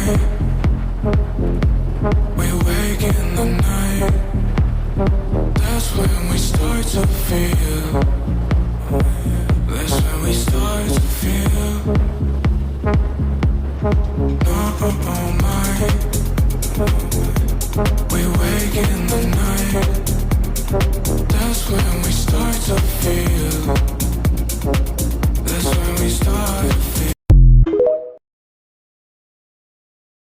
We wake in the night. That's when we start.